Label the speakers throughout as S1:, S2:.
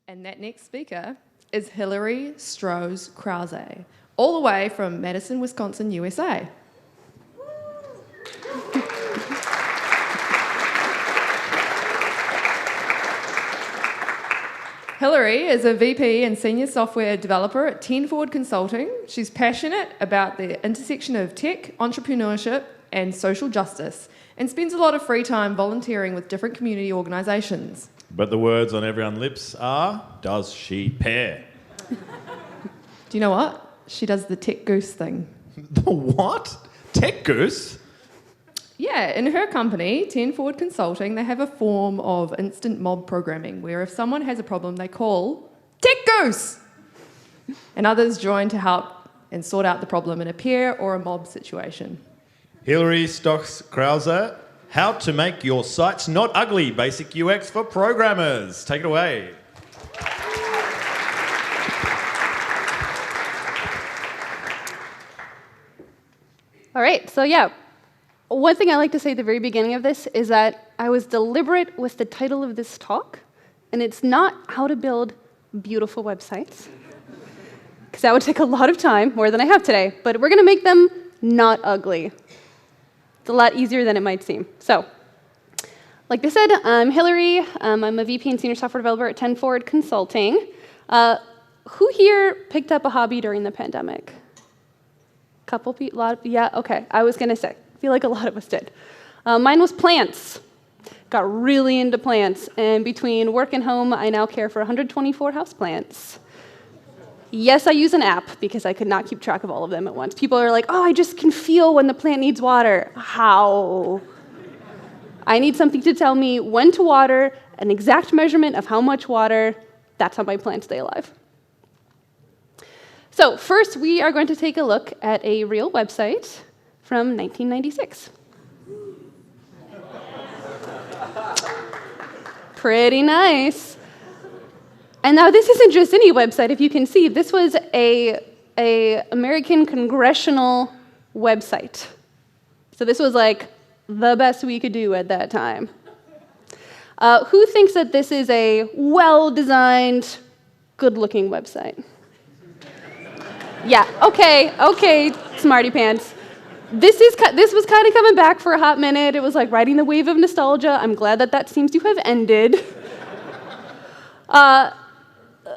S1: And that next speaker is Hilary Stohs-Krause, all the way from Madison, Wisconsin, USA. Hilary is a VP and senior software developer at 10 Forward Consulting. She's passionate about the intersection of tech, entrepreneurship, and social justice, and spends a lot of free time volunteering with different community organisations.
S2: But the words on everyone's lips are, does she pair?
S1: Do you know what? She does the tech goose thing.
S2: The what? Tech goose?
S1: Yeah, in her company, 10 Forward Consulting, they have a form of instant mob programming where if someone has a problem, they call Tech Goose! And others join to help and sort out the problem in a peer or a mob situation.
S2: Hilary Stohs-Krause, how to make your sites not ugly, basic UX for programmers. Take it away.
S3: All right, so yeah. One thing I like to say at the very beginning of this is that I was deliberate with the title of this talk, and it's not how to build beautiful websites, because that would take a lot of time, more than I have today, but we're going to make them not ugly. It's a lot easier than it might seem. So, like I said, I'm Hilary. I'm a VP and senior software developer at 10 Forward Consulting. Who here picked up a hobby during the pandemic? Couple people? Yeah, okay. I was going to say. I feel like a lot of us did. Mine was plants. Got really into plants, and between work and home, I now care for 124 houseplants. Yes, I use an app because I could not keep track of all of them at once. People are like, oh, I just can feel when the plant needs water. How? I need something to tell me when to water, an exact measurement of how much water. That's how my plants stay alive. So first, we are going to take a look at a real website from 1996. Pretty nice. And now this isn't just any website. If you can see, this was a American congressional website. So this was like the best we could do at that time. Who thinks that this is a well-designed, good-looking website? Yeah, okay, smarty pants. This was kind of coming back for a hot minute. It was like riding the wave of nostalgia. I'm glad that seems to have ended.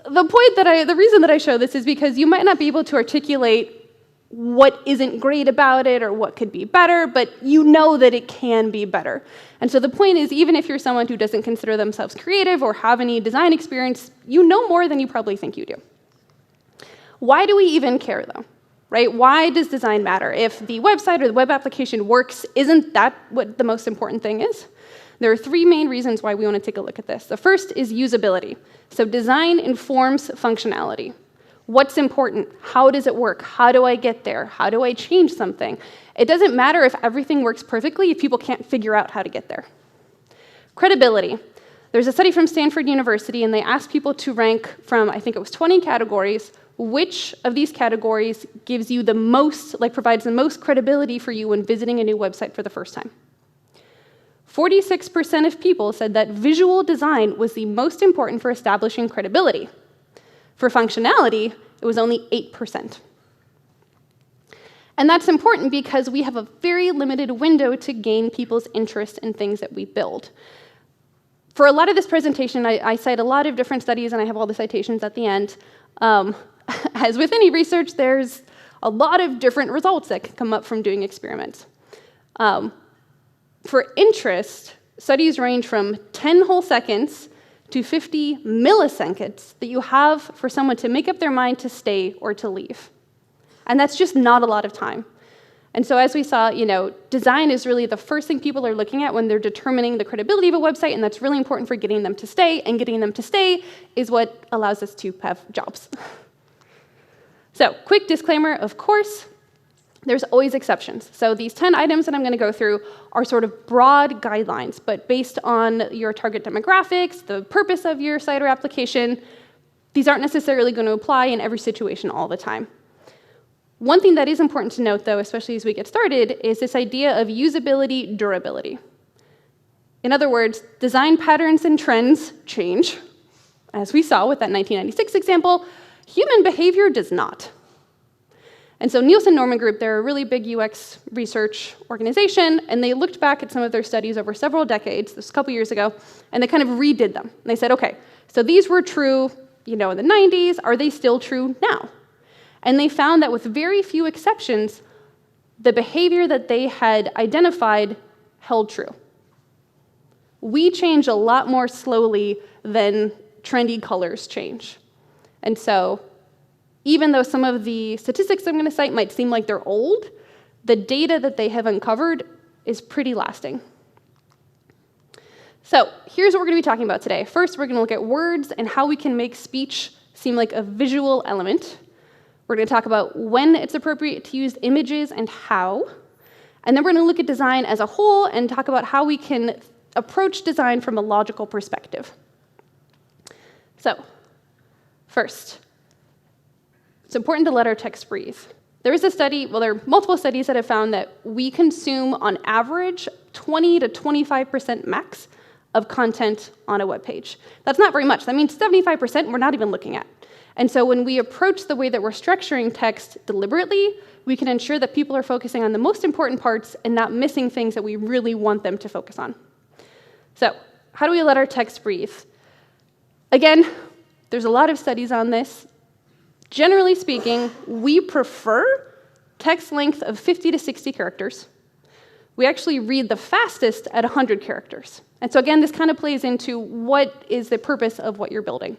S3: The reason that I show this is because you might not be able to articulate what isn't great about it or what could be better, but you know that it can be better. And so the point is, even if you're someone who doesn't consider themselves creative or have any design experience, you know more than you probably think you do. Why do we even care, though? Right? Why does design matter? If the website or the web application works, isn't that what the most important thing is? There are three main reasons why we want to take a look at this. The first is usability. So design informs functionality. What's important? How does it work? How do I get there? How do I change something? It doesn't matter if everything works perfectly if people can't figure out how to get there. Credibility. There's a study from Stanford University, and they asked people to rank from, I think it was 20 categories, which of these categories gives you the most, provides the most credibility for you when visiting a new website for the first time. 46% of people said that visual design was the most important for establishing credibility. For functionality, it was only 8%. And that's important because we have a very limited window to gain people's interest in things that we build. For a lot of this presentation, I cite a lot of different studies, and I have all the citations at the end. As with any research, there's a lot of different results that can come up from doing experiments. For interest, studies range from 10 whole seconds to 50 milliseconds that you have for someone to make up their mind to stay or to leave. And that's just not a lot of time. And so as we saw, design is really the first thing people are looking at when they're determining the credibility of a website, and that's really important for getting them to stay, and getting them to stay is what allows us to have jobs. So, quick disclaimer, of course, there's always exceptions. So these 10 items that I'm going to go through are sort of broad guidelines, but based on your target demographics, the purpose of your site or application, these aren't necessarily going to apply in every situation all the time. One thing that is important to note, though, especially as we get started, is this idea of usability durability. In other words, design patterns and trends change. as we saw with that 1996 example, human behavior does not. And so Nielsen Norman Group, they're a really big UX research organization, and they looked back at some of their studies over several decades, this a couple years ago, and they kind of redid them. And they said, okay, so these were true, in the 90s, are they still true now? And they found that with very few exceptions, the behavior that they had identified held true. We change a lot more slowly than trendy colors change. And so even though some of the statistics I'm going to cite might seem like they're old, the data that they have uncovered is pretty lasting. So here's what we're going to be talking about today. First, we're going to look at words and how we can make speech seem like a visual element. We're going to talk about when it's appropriate to use images and how. And then we're going to look at design as a whole and talk about how we can approach design from a logical perspective. So, first, it's important to let our text breathe. There is a study, well, there are multiple studies that have found that we consume, on average, 20 to 25% max of content on a web page. That's not very much. That means 75% we're not even looking at. And so when we approach the way that we're structuring text deliberately, we can ensure that people are focusing on the most important parts and not missing things that we really want them to focus on. So, how do we let our text breathe? Again, there's a lot of studies on this. Generally speaking, we prefer text length of 50 to 60 characters. We actually read the fastest at 100 characters. And so again, this kind of plays into what is the purpose of what you're building.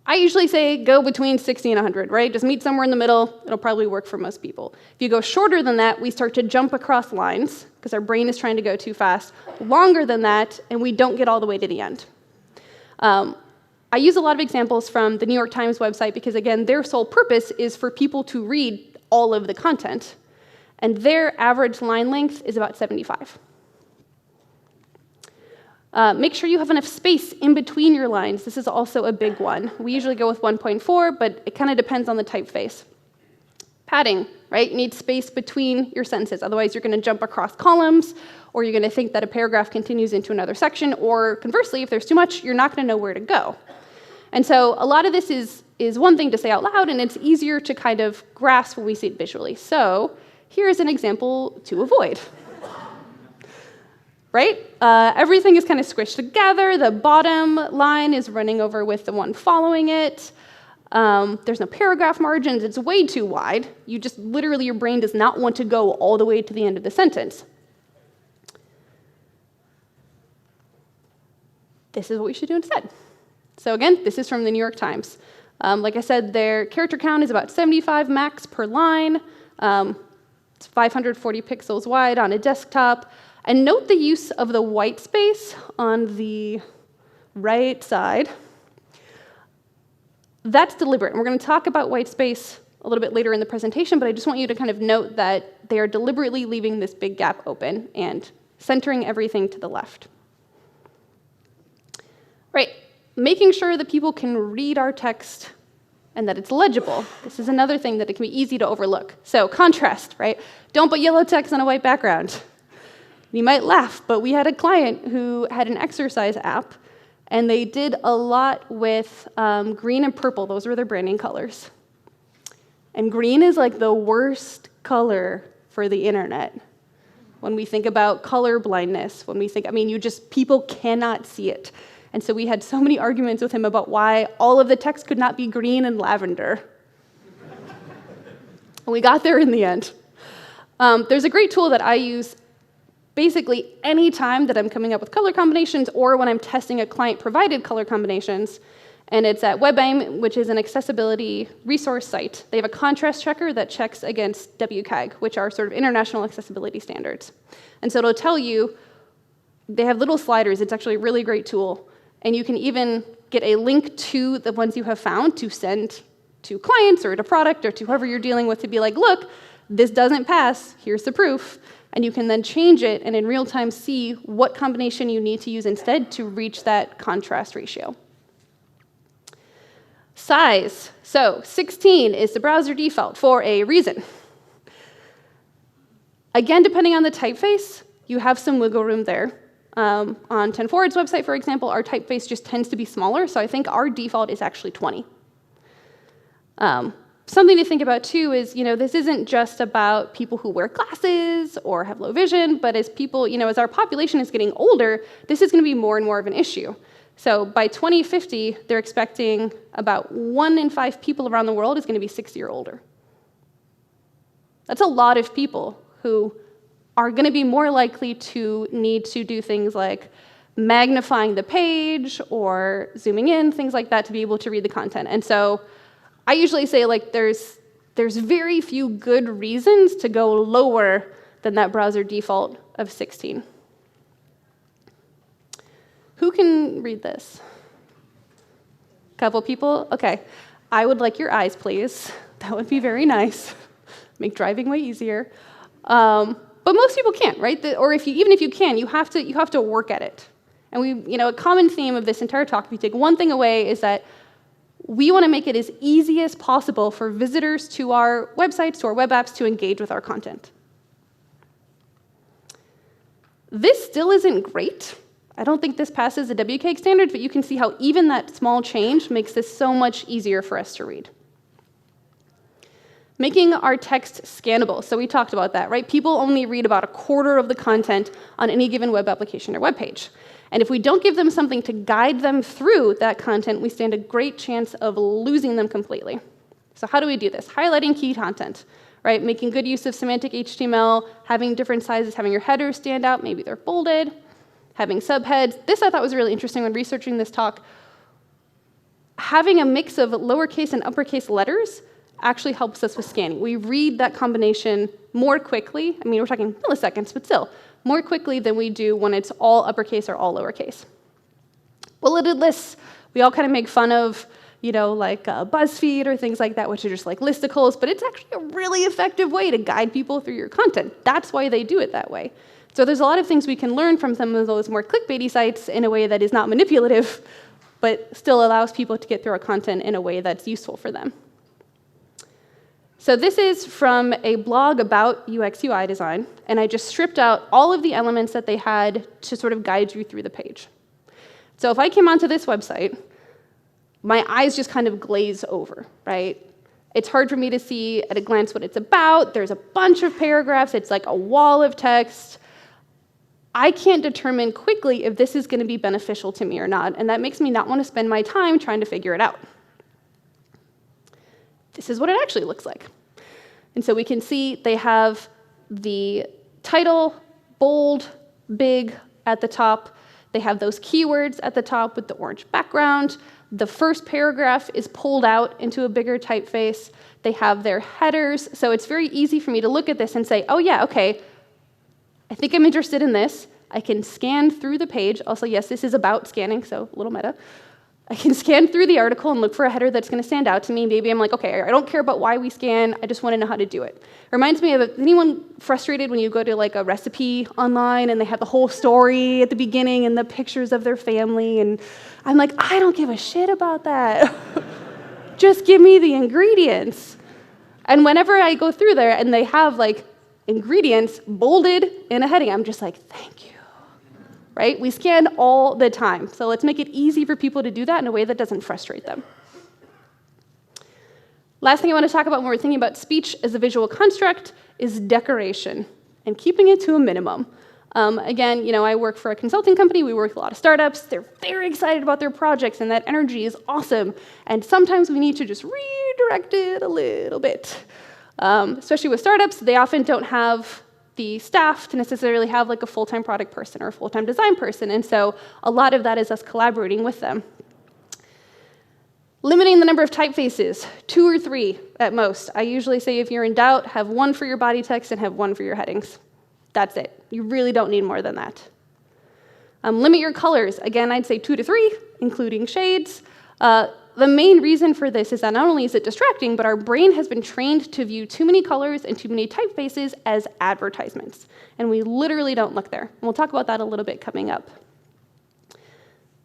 S3: I usually say go between 60 and 100, right? Just meet somewhere in the middle. It'll probably work for most people. If you go shorter than that, we start to jump across lines because our brain is trying to go too fast. Longer than that, and we don't get all the way to the end. I use a lot of examples from the New York Times website because, again, their sole purpose is for people to read all of the content, and their average line length is about 75. Make sure you have enough space in between your lines. This is also a big one. We usually go with 1.4, but it kind of depends on the typeface. Padding, right? You need space between your sentences. Otherwise, you're going to jump across columns, or you're going to think that a paragraph continues into another section, or conversely, if there's too much, you're not going to know where to go. And so a lot of this is one thing to say out loud, and it's easier to kind of grasp when we see it visually. So here's an example to avoid. Right? Everything is kind of squished together. The bottom line is running over with the one following it. There's no paragraph margins. It's way too wide. You just literally, your brain does not want to go all the way to the end of the sentence. This is what we should do instead. So again, this is from the New York Times. Like I said, their character count is about 75 max per line. It's 540 pixels wide on a desktop. And note the use of the white space on the right side. That's deliberate. And we're going to talk about white space a little bit later in the presentation, but I just want you to kind of note that they are deliberately leaving this big gap open and centering everything to the left. Right. Making sure that people can read our text and that it's legible. This is another thing that it can be easy to overlook. So contrast, right? Don't put yellow text on a white background. You might laugh, but we had a client who had an exercise app, and they did a lot with green and purple. Those were their branding colors. And green is like the worst color for the internet. When we think about color blindness, when we think, people cannot see it. And so we had so many arguments with him about why all of the text could not be green and lavender. And we got there in the end. There's a great tool that I use basically any time that I'm coming up with color combinations or when I'm testing a client-provided color combinations, and it's at WebAIM, which is an accessibility resource site. They have a contrast checker that checks against WCAG, which are sort of international accessibility standards. And so it'll tell you, they have little sliders. It's actually a really great tool. And you can even get a link to the ones you have found to send to clients or to product or to whoever you're dealing with to be like, look, this doesn't pass. Here's the proof. And you can then change it and in real time see what combination you need to use instead to reach that contrast ratio. Size. So 16 is the browser default for a reason. Again, depending on the typeface, you have some wiggle room there. On 10 Forward's website, for example, our typeface just tends to be smaller, so I think our default is actually 20. Something to think about too is, this isn't just about people who wear glasses or have low vision, but as people, as our population is getting older, this is going to be more and more of an issue. So by 2050, they're expecting about 1 in 5 people around the world is going to be 60 or older. That's a lot of people who are going to be more likely to need to do things like magnifying the page or zooming in, things like that, to be able to read the content. And so I usually say, there's very few good reasons to go lower than that browser default of 16. Who can read this? Couple people? Okay. I would like your eyes, please. That would be very nice. Make driving way easier. But most people can't, right? Or even if you can, you have to work at it. And a common theme of this entire talk, if you take one thing away, is that we want to make it as easy as possible for visitors to our websites, to our web apps, to engage with our content. This still isn't great. I don't think this passes the WCAG standards, but you can see how even that small change makes this so much easier for us to read. Making our text scannable. So we talked about that, right? People only read about 1/4 of the content on any given web application or web page. And if we don't give them something to guide them through that content, we stand a great chance of losing them completely. So how do we do this? Highlighting key content, right? Making good use of semantic HTML, having different sizes, having your headers stand out, maybe they're bolded, having subheads. This I thought was really interesting when researching this talk. Having a mix of lowercase and uppercase letters actually helps us with scanning. We read that combination more quickly. I mean, we're talking milliseconds, but still, more quickly than we do when it's all uppercase or all lowercase. Bulleted lists, we all kind of make fun of, BuzzFeed or things like that, which are just like listicles, but it's actually a really effective way to guide people through your content. That's why they do it that way. So there's a lot of things we can learn from some of those more clickbaity sites in a way that is not manipulative, but still allows people to get through our content in a way that's useful for them. So this is from a blog about UX UI design, and I just stripped out all of the elements that they had to sort of guide you through the page. So if I came onto this website, my eyes just kind of glaze over, right? It's hard for me to see at a glance what it's about. There's a bunch of paragraphs. It's like a wall of text. I can't determine quickly if this is going to be beneficial to me or not, and that makes me not want to spend my time trying to figure it out. This is what it actually looks like. And so we can see they have the title, bold, big at the top. They have those keywords at the top with the orange background. The first paragraph is pulled out into a bigger typeface. They have their headers. So it's very easy for me to look at this and say, oh yeah, okay, I think I'm interested in this. I can scan through the page. Also, yes, this is about scanning, so a little meta. I can scan through the article and look for a header that's going to stand out to me. Maybe I'm like, okay, I don't care about why we scan. I just want to know how to do it. It reminds me of anyone frustrated when you go to like a recipe online and they have the whole story at the beginning and the pictures of their family. And I'm like, I don't give a shit about that. Just give me the ingredients. And whenever I go through there and they have like ingredients bolded in a heading, I'm just like, thank you. Right? We scan all the time. So let's make it easy for people to do that in a way that doesn't frustrate them. Last thing I want to talk about when we're thinking about speech as a visual construct is decoration and keeping it to a minimum. Again, I work for a consulting company. We work with a lot of startups. They're very excited about their projects, and that energy is awesome. And sometimes we need to just redirect it a little bit. Especially with startups, they often don't have the staff to necessarily have like a full-time product person or a full-time design person, and so a lot of that is us collaborating with them. Limiting the number of typefaces, 2 or 3 at most. I usually say if you're in doubt, have 1 for your body text and have 1 for your headings. That's it. You really don't need more than that. Limit your colors. Again, I'd say 2 to 3, including shades. The main reason for this is that not only is it distracting, but our brain has been trained to view too many colors and too many typefaces as advertisements. And we literally don't look there. And we'll talk about that a little bit coming up.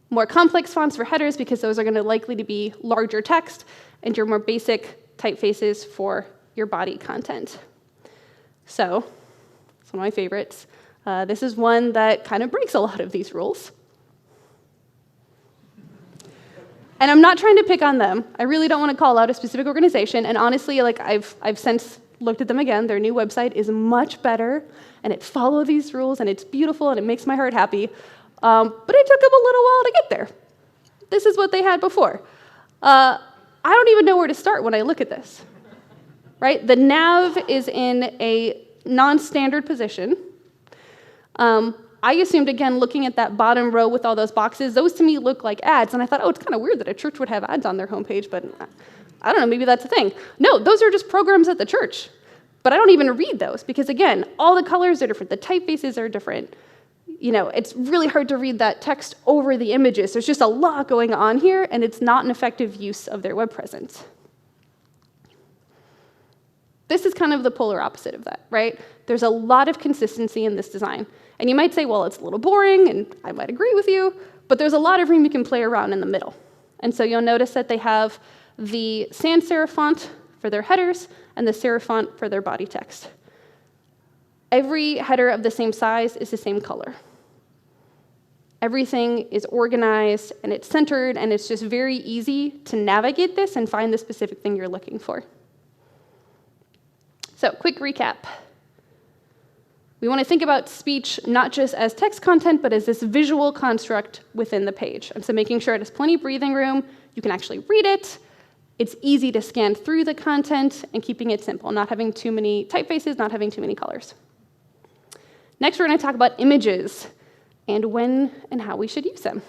S3: More complex fonts for headers because those are going to likely to be larger text, and your more basic typefaces for your body content. So, it's one of my favorites. This is one that kind of breaks a lot of these rules. And I'm not trying to pick on them. I really don't want to call out a specific organization. And honestly, like I've since looked at them again. Their new website is much better, and it follows these rules, and it's beautiful, and it makes my heart happy. But it took them a little while to get there. This is what they had before. I don't even know where to start when I look at this. Right? The nav is in a non-standard position. I assumed, again, looking at that bottom row with all those boxes, those to me look like ads. And I thought, oh, it's kind of weird that a church would have ads on their homepage, but I don't know, maybe that's a thing. No, those are just programs at the church. But I don't even read those because, again, all the colors are different. The typefaces are different. You know, it's really hard to read that text over the images. There's just a lot going on here, and it's not an effective use of their web presence. This is kind of the polar opposite of that, right? There's a lot of consistency in this design. And you might say, well, it's a little boring, and I might agree with you, but there's a lot of room you can play around in the middle. And so you'll notice that they have the sans serif font for their headers and the serif font for their body text. Every header of the same size is the same color. Everything is organized, and it's centered, and it's just very easy to navigate this and find the specific thing you're looking for. So, quick recap. We want to think about speech not just as text content, but as this visual construct within the page. And so making sure it has plenty of breathing room, you can actually read it, it's easy to scan through the content, and keeping it simple, not having too many typefaces, not having too many colors. Next, we're going to talk about images and when and how we should use them.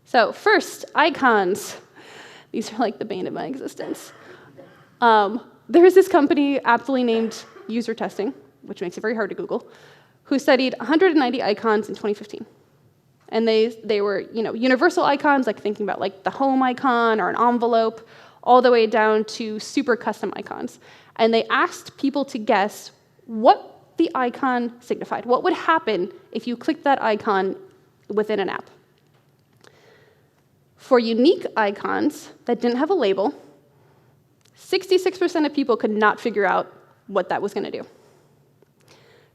S3: So first, icons. These are like the bane of my existence. There's this company aptly named User Testing, which makes it very hard to Google, who studied 190 icons in 2015. And they were, universal icons, like thinking about like the home icon or an envelope, all the way down to super custom icons. And they asked people to guess what the icon signified. What would happen if you clicked that icon within an app? For unique icons that didn't have a label, 66% of people could not figure out what that was going to do.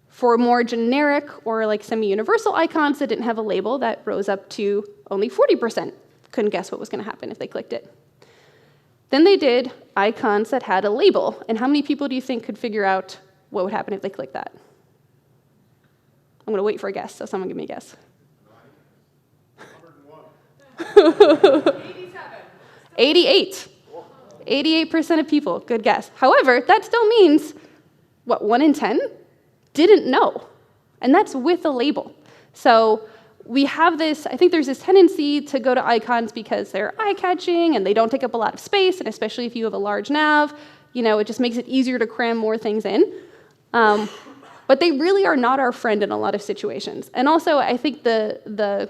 S3: For more generic or like semi-universal icons that didn't have a label, that rose up to only 40% couldn't guess what was going to happen if they clicked it. Then they did icons that had a label, and how many people do you think could figure out what would happen if they clicked that? I'm going to wait for a guess, so someone give me a guess. 88. 88% of people, good guess. However, that still means, 1 in 10 didn't know, and that's with a label. So we have this, I think there's this tendency to go to icons because they're eye-catching and they don't take up a lot of space, and especially if you have a large nav, it just makes it easier to cram more things in. But they really are not our friend in a lot of situations. And also, I think the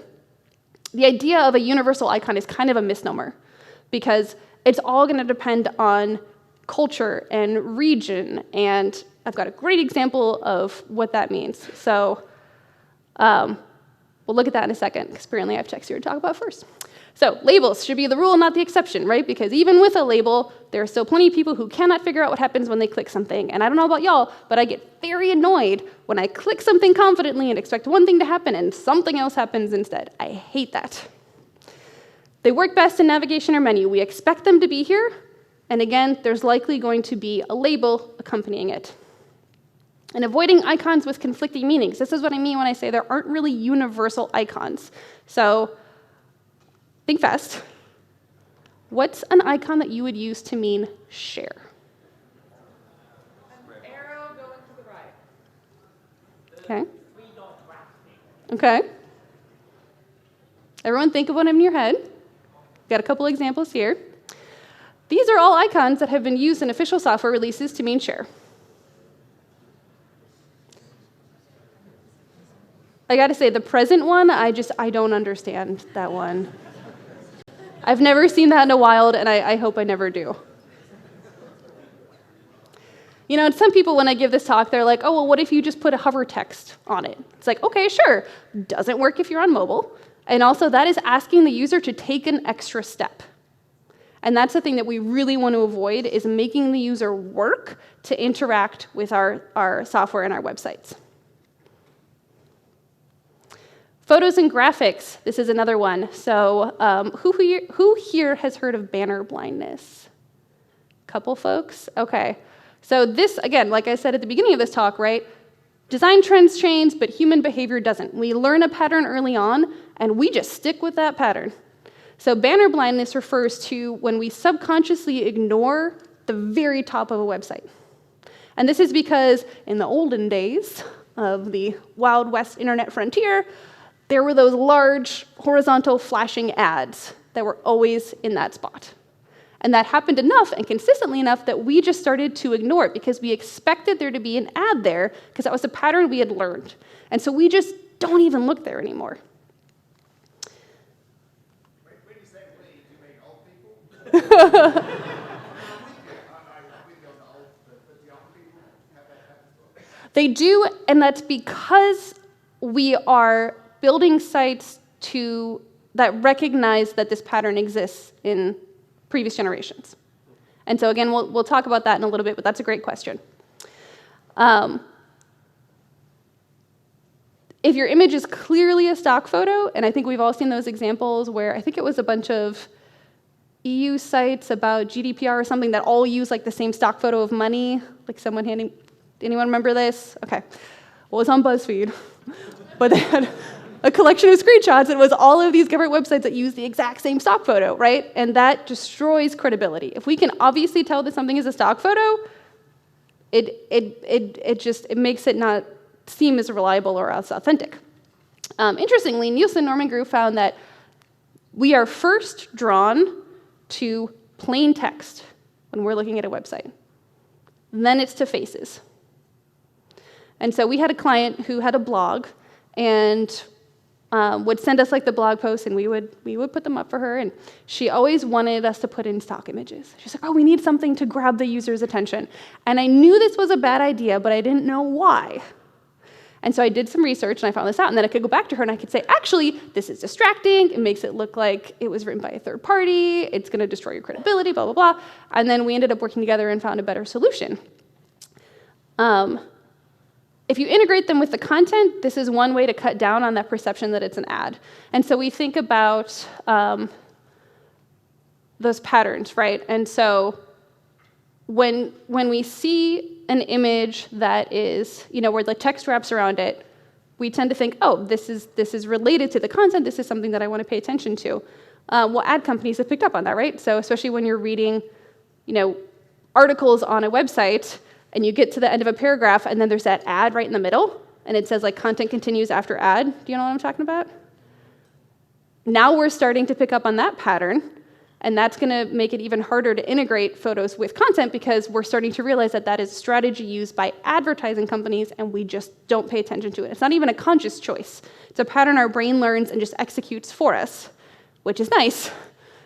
S3: idea of a universal icon is kind of a misnomer, because it's all going to depend on culture and region, and I've got a great example of what that means. So we'll look at that in a second, because apparently I have text here to talk about first. So labels should be the rule, not the exception, right? Because even with a label, there are still plenty of people who cannot figure out what happens when they click something. And I don't know about y'all, but I get very annoyed when I click something confidently and expect one thing to happen and something else happens instead. I hate that. They work best in navigation or menu. We expect them to be here, and again, there's likely going to be a label accompanying it. And avoiding icons with conflicting meanings. This is what I mean when I say there aren't really universal icons. So think fast. What's an icon that you would use to mean share?
S1: Arrow going to the right.
S3: Okay. Okay. Everyone think of one in your head. Got a couple examples here. These are all icons that have been used in official software releases to mean share. I gotta say, the present one, I don't understand that one. I've never seen that in the wild, and I hope I never do. And some people, when I give this talk, they're like, oh, well, what if you just put a hover text on it? It's like, okay, sure. Doesn't work if you're on mobile. And also, that is asking the user to take an extra step. And that's the thing that we really want to avoid, is making the user work to interact with our software and our websites. Photos and graphics, this is another one. So who here has heard of banner blindness? Couple folks? Okay. So this, again, like I said at the beginning of this talk, right? Design trends change, but human behavior doesn't. We learn a pattern early on, and we just stick with that pattern. So banner blindness refers to when we subconsciously ignore the very top of a website. And this is because in the olden days of the Wild West internet frontier, there were those large horizontal flashing ads that were always in that spot. And that happened enough and consistently enough that we just started to ignore it because we expected there to be an ad there because that was a pattern we had learned. And so we just don't even look there anymore.
S4: When you say we, do you mean old people?
S3: They do, and that's because we are building sites that recognize that this pattern exists in previous generations. And so again, we'll talk about that in a little bit, but that's a great question. If your image is clearly a stock photo, and I think we've all seen those examples where I think it was a bunch of EU sites about GDPR or something that all use like the same stock photo of money, like someone handing, anyone remember this? Okay, well, it's on BuzzFeed, but they had a collection of screenshots. It was all of these government websites that use the exact same stock photo, right? And that destroys credibility. If we can obviously tell that something is a stock photo, it makes it not seem as reliable or as authentic. Interestingly, Nielsen Norman Group found that we are first drawn to plain text when we're looking at a website. Then it's to faces. And so we had a client who had a blog and would send us like the blog posts, and we would put them up for her, and she always wanted us to put in stock images. She's like, oh, we need something to grab the user's attention. And I knew this was a bad idea, but I didn't know why. And so I did some research, and I found this out, and then I could go back to her, and I could say, actually, this is distracting. It makes it look like it was written by a third party. It's going to destroy your credibility, blah, blah, blah. And then we ended up working together and found a better solution. If you integrate them with the content, this is one way to cut down on that perception that it's an ad. And so we think about those patterns, right? And so when we see an image that is, where the text wraps around it, we tend to think, oh, this is related to the content. This is something that I want to pay attention to. Well, ad companies have picked up on that, right? So especially when you're reading, articles on a website, and you get to the end of a paragraph, and then there's that ad right in the middle, and it says, like, content continues after ad. Do you know what I'm talking about? Now we're starting to pick up on that pattern, and that's going to make it even harder to integrate photos with content because we're starting to realize that that is a strategy used by advertising companies, and we just don't pay attention to it. It's not even a conscious choice. It's a pattern our brain learns and just executes for us, which is nice,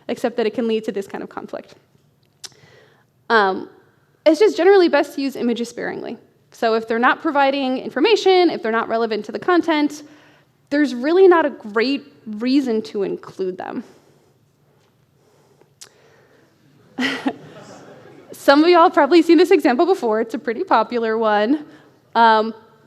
S3: except that it can lead to this kind of conflict. It's just generally best to use images sparingly. So if they're not providing information, if they're not relevant to the content, there's really not a great reason to include them. Some of y'all have probably seen this example before. It's a pretty popular one.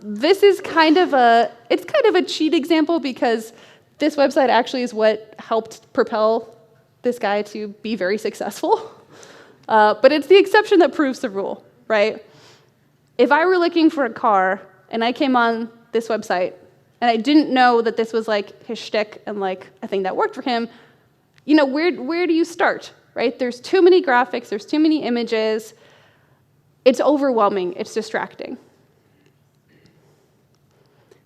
S3: This is kind of a cheat example because this website actually is what helped propel this guy to be very successful. But it's the exception that proves the rule, right? If I were looking for a car and I came on this website and I didn't know that this was like his shtick and like a thing that worked for him, where do you start, right? There's too many graphics, there's too many images. It's overwhelming, it's distracting.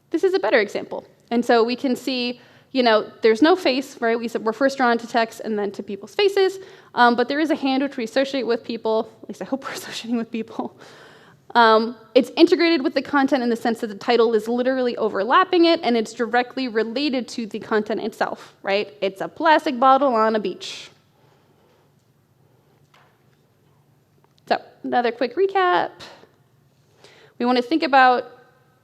S3: This is a better example. And so we can see, there's no face, right? We're first drawn to text and then to people's faces, but there is a hand which we associate with people, at least I hope we're associating with people. It's integrated with the content in the sense that the title is literally overlapping it and it's directly related to the content itself, right? It's a plastic bottle on a beach. So, another quick recap. We want to think about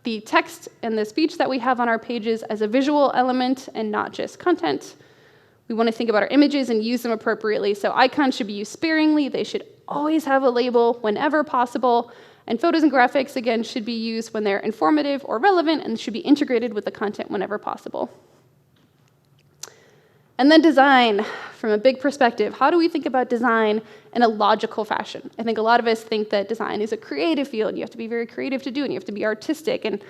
S3: the text and the speech that we have on our pages as a visual element and not just content. We want to think about our images and use them appropriately. So icons should be used sparingly. They should always have a label whenever possible. And photos and graphics, again, should be used when they're informative or relevant and should be integrated with the content whenever possible. And then design, from a big perspective. How do we think about design in a logical fashion? I think a lot of us think that design is a creative field. You have to be very creative to do it, and you have to be artistic, and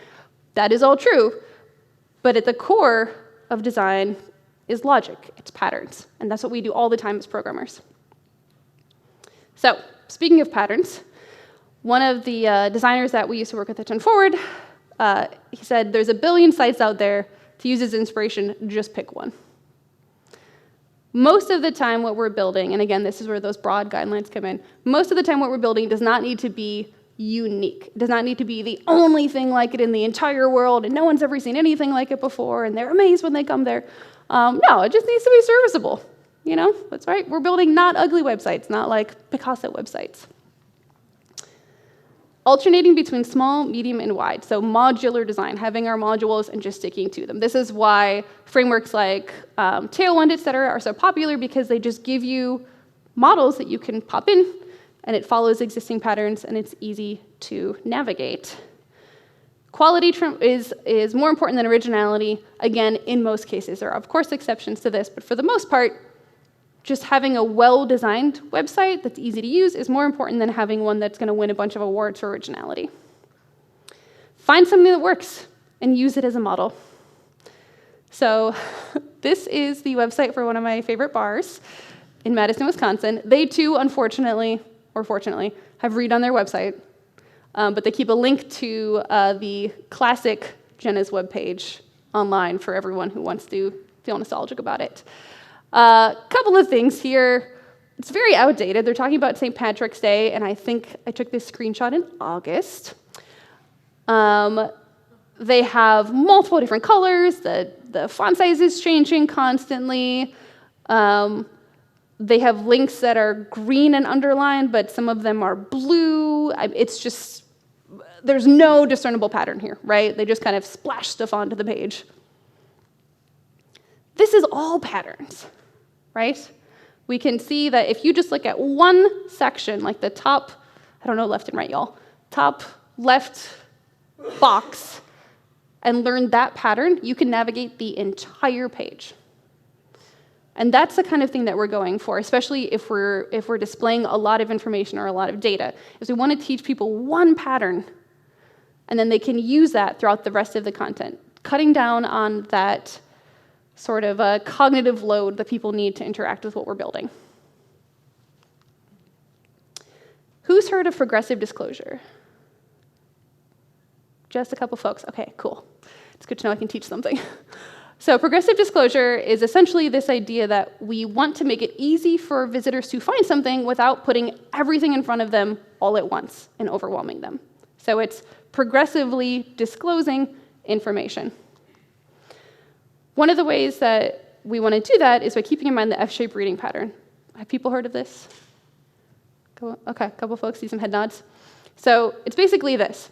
S3: that is all true. But at the core of design is logic. It's patterns, and that's what we do all the time as programmers. So, speaking of patterns, one of the designers that we used to work with at 10 Forward, he said, there's a billion sites out there. To use as inspiration, just pick one. Most of the time what we're building, and again, this is where those broad guidelines come in, most of the time what we're building does not need to be unique. It does not need to be the only thing like it in the entire world, and no one's ever seen anything like it before, and they're amazed when they come there. No, it just needs to be serviceable. You know, that's right. We're building not ugly websites, not like Picasso websites. Alternating between small, medium, and wide. So modular design, having our modules and just sticking to them. This is why frameworks like Tailwind, et cetera, are so popular, because they just give you models that you can pop in, and it follows existing patterns, and it's easy to navigate. Quality is more important than originality, again, in most cases. There are, of course, exceptions to this, but for the most part, just having a well-designed website that's easy to use is more important than having one that's going to win a bunch of awards for originality. Find something that works and use it as a model. So this is the website for one of my favorite bars in Madison, Wisconsin. They too, unfortunately, or fortunately, have redone their website, but they keep a link to the classic Jenna's webpage online for everyone who wants to feel nostalgic about it. Couple of things here. It's very outdated. They're talking about St. Patrick's Day, and I think I took this screenshot in August. They have multiple different colors. The font size is changing constantly. They have links that are green and underlined, but some of them are blue. It's just, there's no discernible pattern here, right? They just kind of splash stuff onto the page. This is all patterns, right? We can see that if you just look at one section, like the top, I don't know left and right, y'all, top left box, and learn that pattern, you can navigate the entire page. And that's the kind of thing that we're going for, especially if we're displaying a lot of information or a lot of data, is we want to teach people one pattern, and then they can use that throughout the rest of the content, cutting down on that sort of a cognitive load that people need to interact with what we're building. Who's heard of progressive disclosure? Just a couple folks. Okay, cool. It's good to know I can teach something. So progressive disclosure is essentially this idea that we want to make it easy for visitors to find something without putting everything in front of them all at once and overwhelming them. So it's progressively disclosing information. One of the ways that we want to do that is by keeping in mind the F-shaped reading pattern. Have people heard of this? Okay, a couple folks, see some head nods. So it's basically this.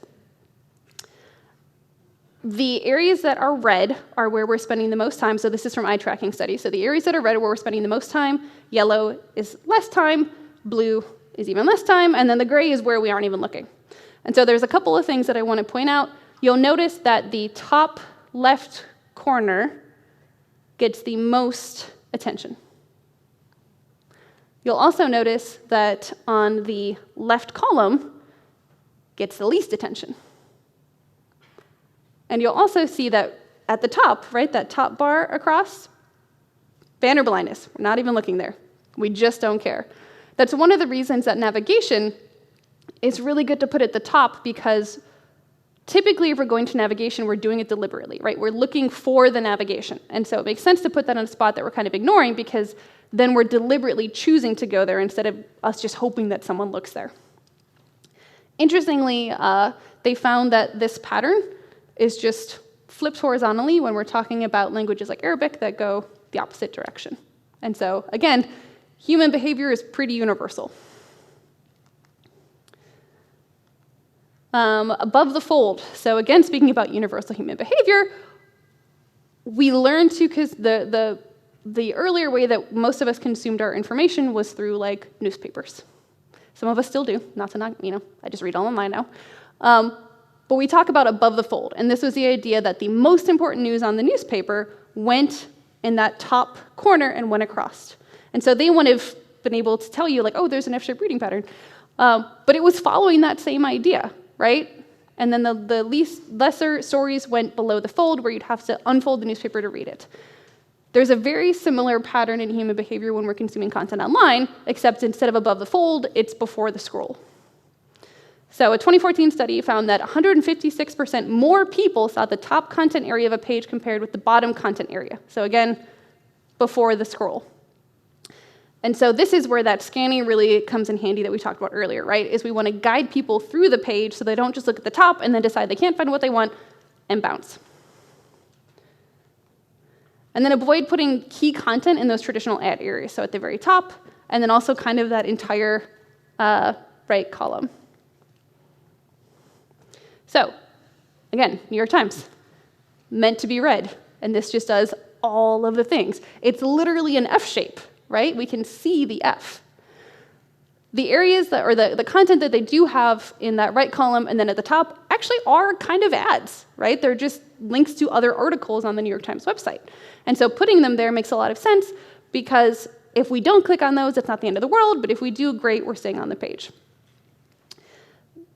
S3: The areas that are red are where we're spending the most time. So this is from eye tracking studies. So the areas that are red are where we're spending the most time. Yellow is less time. Blue is even less time. And then the gray is where we aren't even looking. And so there's a couple of things that I want to point out. You'll notice that the top left corner gets the most attention. You'll also notice that on the left column gets the least attention. And you'll also see that at the top, right, that top bar across, banner blindness. We're not even looking there. We just don't care. That's one of the reasons that navigation is really good to put at the top, because typically if we're going to navigation, we're doing it deliberately, right? We're looking for the navigation. And so it makes sense to put that on a spot that we're kind of ignoring, because then we're deliberately choosing to go there instead of us just hoping that someone looks there. Interestingly, they found that this pattern is just flipped horizontally when we're talking about languages like Arabic that go the opposite direction. And so, again, human behavior is pretty universal. Above the fold. So again, speaking about universal human behavior, we learned to, because the earlier way that most of us consumed our information was through like newspapers. Some of us still do, not to not, I just read all online now. But we talk about above the fold, and this was the idea that the most important news on the newspaper went in that top corner and went across. And so they wouldn't have been able to tell you, like, oh, there's an F-shaped reading pattern. But it was following that same idea, right? And then the lesser stories went below the fold, where you'd have to unfold the newspaper to read it. There's a very similar pattern in human behavior when we're consuming content online, except instead of above the fold, it's before the scroll. So a 2014 study found that 156% more people saw the top content area of a page compared with the bottom content area. So again, before the scroll. And so this is where that scanning really comes in handy that we talked about earlier, right? Is we want to guide people through the page so they don't just look at the top and then decide they can't find what they want and bounce. And then avoid putting key content in those traditional ad areas, so at the very top, and then also kind of that entire right column. So, again, New York Times, meant to be read, and this just does all of the things. It's literally an F shape, right? We can see the F. The areas that, or the content that they do have in that right column and then at the top actually are kind of ads, right? They're just links to other articles on the New York Times website. And so putting them there makes a lot of sense, because if we don't click on those, it's not the end of the world, but if we do, great, we're staying on the page.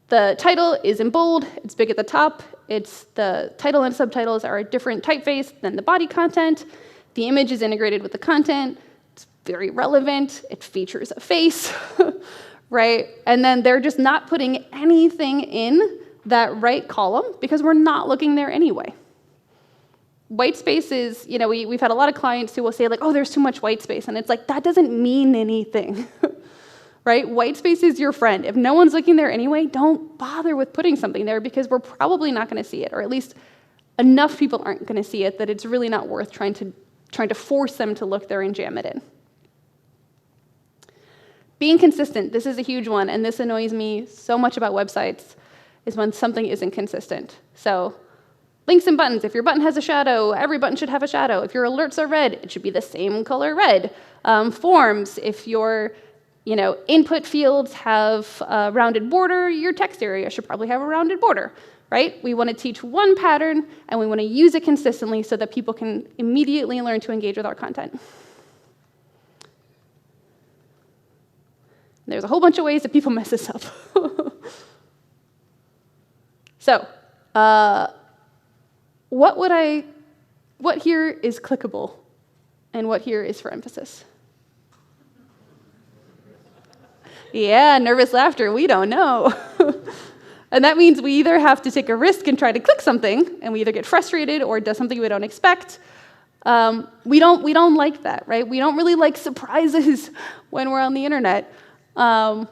S3: The title is in bold, it's big at the top, it's the title and subtitles are a different typeface than the body content, the image is integrated with the content, it's very relevant, it features a face, right? And then they're just not putting anything in that right column because we're not looking there anyway. White space is, you know, we've had a lot of clients who will say like, oh, there's too much white space, and it's like, that doesn't mean anything. Right? White space is your friend. If no one's looking there anyway, don't bother with putting something there because we're probably not going to see it, or at least enough people aren't going to see it that it's really not worth trying to force them to look there and jam it in. Being consistent, this is a huge one, and this annoys me so much about websites, is when something isn't consistent. So links and buttons, if your button has a shadow, every button should have a shadow. If your alerts are red, it should be the same color red. Forms, if your input fields have a rounded border, your text area should probably have a rounded border, right? We want to teach one pattern, and we want to use it consistently so that people can immediately learn to engage with our content. There's a whole bunch of ways that people mess this up. So, what here is clickable, and what here is for emphasis? Yeah, nervous laughter, we don't know. And that means we either have to take a risk and try to click something, and we either get frustrated or it does something we don't expect. We don't like that, right? We don't really like surprises when we're on the internet. And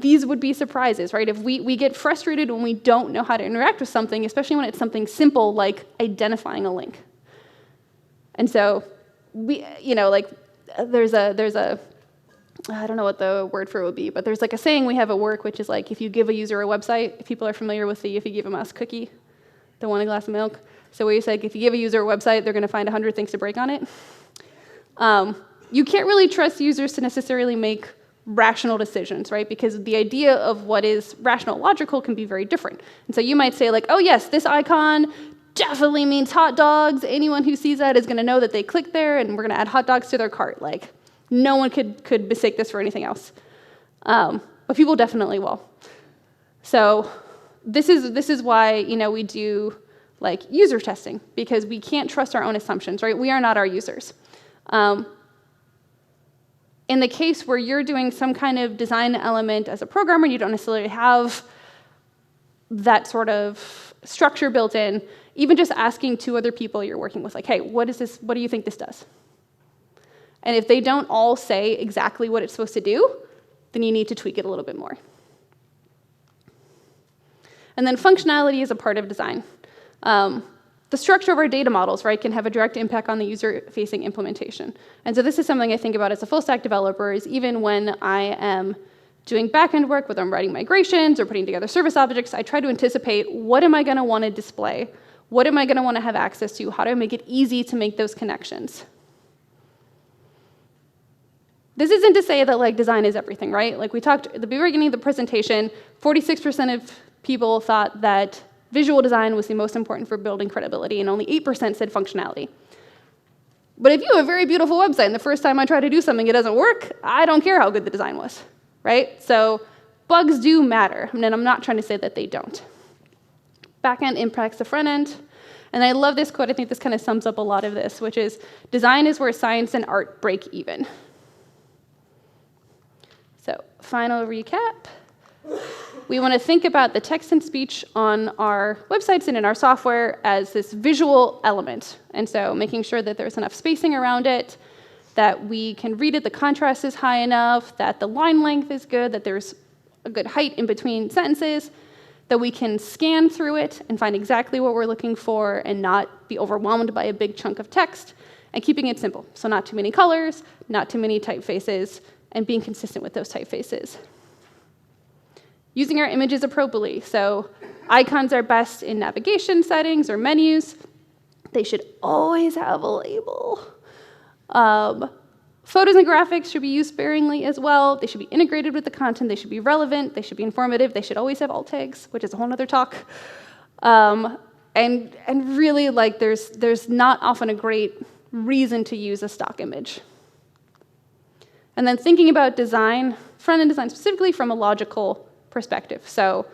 S3: these would be surprises, right? If we get frustrated when we don't know how to interact with something, especially when it's something simple like identifying a link. And so there's a I don't know what the word for it would be, but there's like a saying we have at work, which is like, if you give a user a website, if people are familiar with if you give a mouse a cookie, they want a glass of milk. So we say, if you give a user a website, they're going to find 100 things to break on it. You can't really trust users to necessarily make rational decisions, right? Because the idea of what is rational, logical can be very different. And so you might say like, oh yes, this icon definitely means hot dogs. Anyone who sees that is going to know that they clicked there, and we're going to add hot dogs to their cart. Like, no one could mistake this for anything else. But people definitely will. So this is why we do like user testing, because we can't trust our own assumptions, right? We are not our users. In the case where you're doing some kind of design element as a programmer, you don't necessarily have that sort of structure built in, even just asking two other people you're working with, like, hey, what is this? What do you think this does? And if they don't all say exactly what it's supposed to do, then you need to tweak it a little bit more. And then functionality is a part of design. The structure of our data models, right, can have a direct impact on the user-facing implementation. And so this is something I think about as a full-stack developer, is even when I am doing back-end work, whether I'm writing migrations or putting together service objects, I try to anticipate, what am I going to want to display? What am I going to want to have access to? How do I make it easy to make those connections? This isn't to say that like design is everything, right? Like we talked at the beginning of the presentation, 46% of people thought that visual design was the most important for building credibility, and only 8% said functionality. But if you have a very beautiful website and the first time I try to do something, it doesn't work, I don't care how good the design was, right? So bugs do matter, and I'm not trying to say that they don't. Backend impacts the front end. And I love this quote. I think this kind of sums up a lot of this, which is, design is where science and art break even. So final recap. We want to think about the text and speech on our websites and in our software as this visual element. And so making sure that there's enough spacing around it, that we can read it, the contrast is high enough, that the line length is good, that there's a good height in between sentences, that we can scan through it and find exactly what we're looking for and not be overwhelmed by a big chunk of text, and keeping it simple. So not too many colors, not too many typefaces, and being consistent with those typefaces. Using our images appropriately. So icons are best in navigation settings or menus. They should always have a label. Photos and graphics should be used sparingly as well. They should be integrated with the content. They should be relevant. They should be informative. They should always have alt tags, which is a whole other talk. And really, like, there's not often a great reason to use a stock image. And then thinking about design, front-end design specifically from a logical perspective. So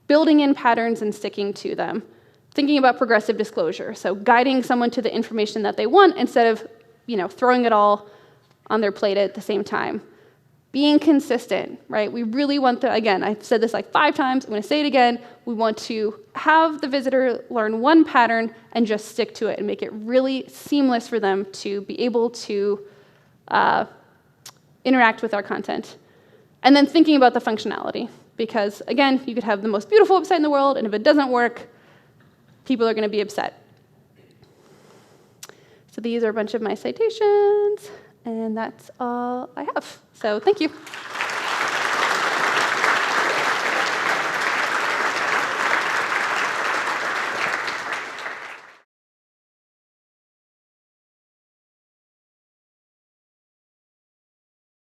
S3: building in patterns and sticking to them. Thinking about progressive disclosure. So guiding someone to the information that they want instead of throwing it all on their plate at the same time. Being consistent, right? We really want again, I've said this like 5 times, I'm gonna say it again, we want to have the visitor learn one pattern and just stick to it and make it really seamless for them to be able to interact with our content. And then thinking about the functionality, because again, you could have the most beautiful website in the world, and if it doesn't work, people are gonna be upset. So these are a bunch of my citations, and that's all I have. So thank you.